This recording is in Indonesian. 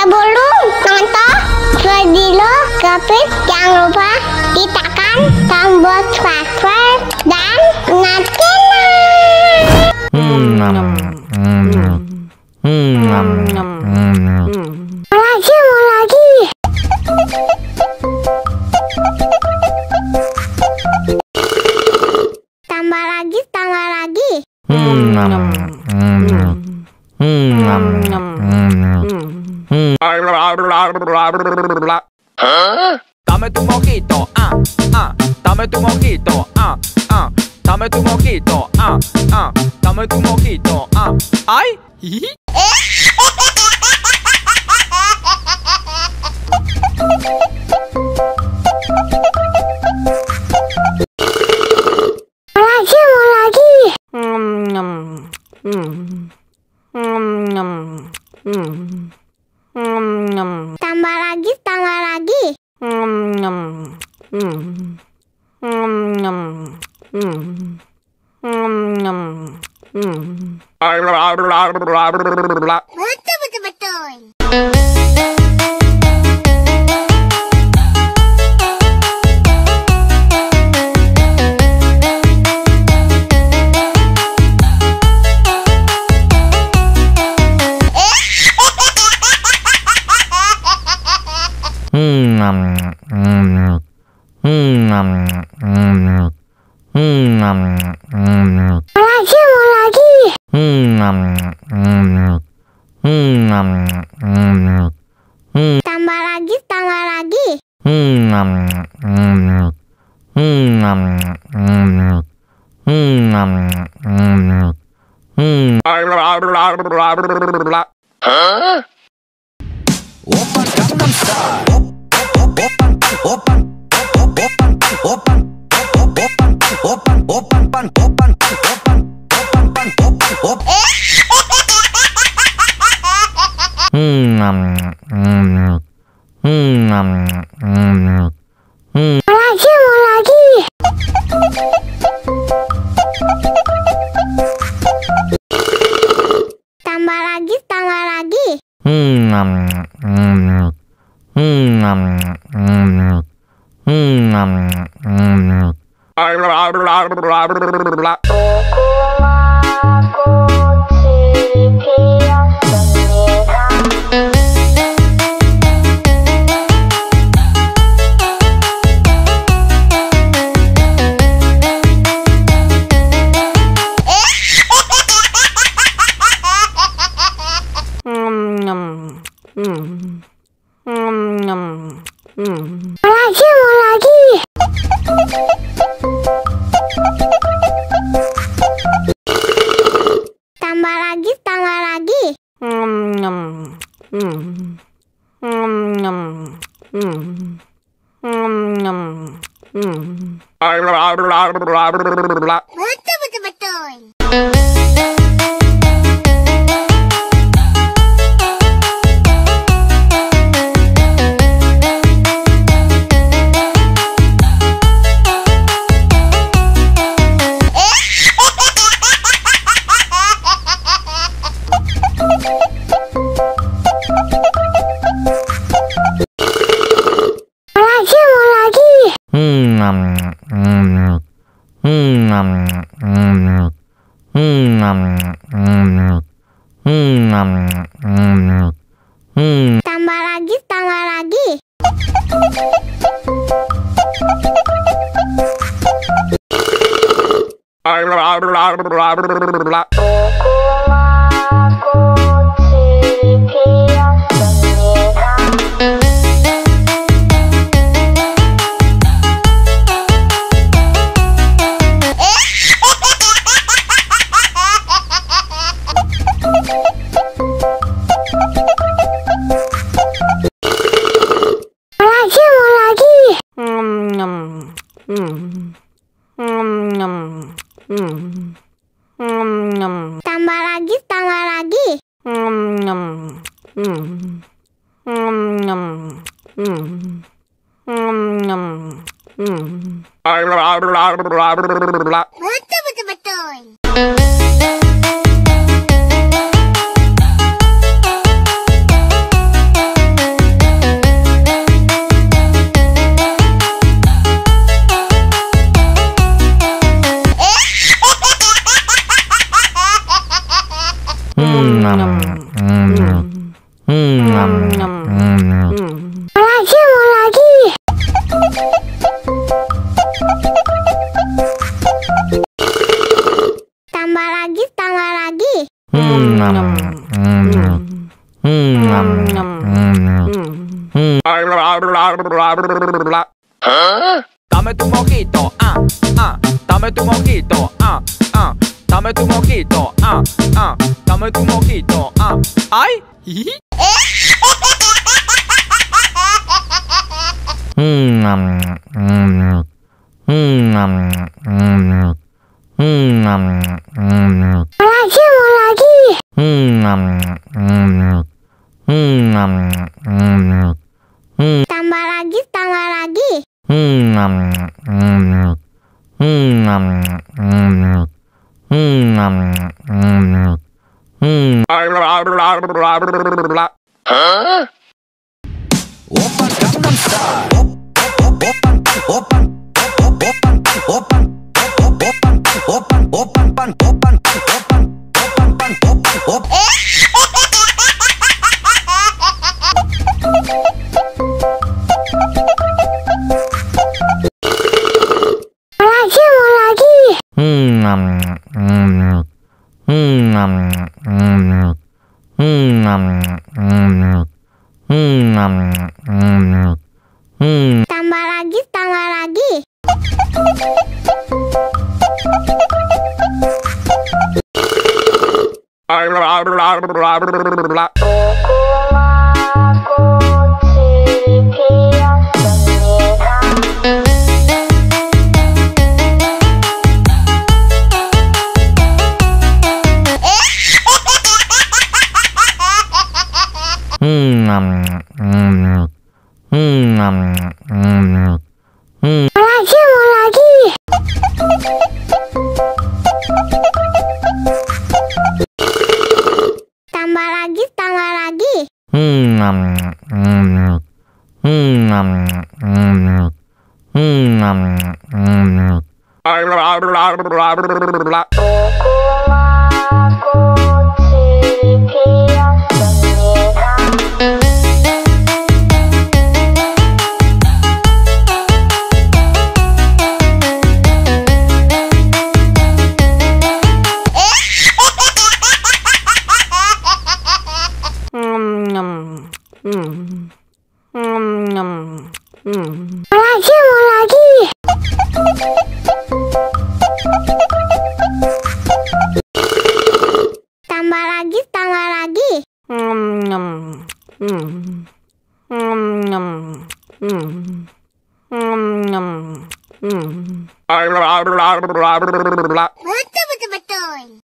Sebelum nonton video Kepit, jangan lupa tekan tombol subscribe dan nyalakan. Mau lagi. Tambah lagi. Dame tu mojito, dame tu mojito, dame tu mojito, dame tu mojito, ay, Mau lagi. Tambah lagi. Betul. Mau lagi. Tambah lagi. Open Gangnam Style. Mau lagi. Tambah lagi. Mau lagi. Tambah lagi. Betul. Mau lagi. Tambah lagi. Tambah lagi. Betul. Mau lagi. Tambah lagi, tambah lagi. Dame tu mojito, dame tu mojito, dame tu mojito, dame tu mojito, ay. Mau lagi. Tambah lagi, tambah lagi. Mau lagi. Tambah lagi, tambah lagi. Mau lagi. Tambah lagi, tambah lagi. Mau lagi. Tambah lagi, tambah lagi. Betul, betul, betul.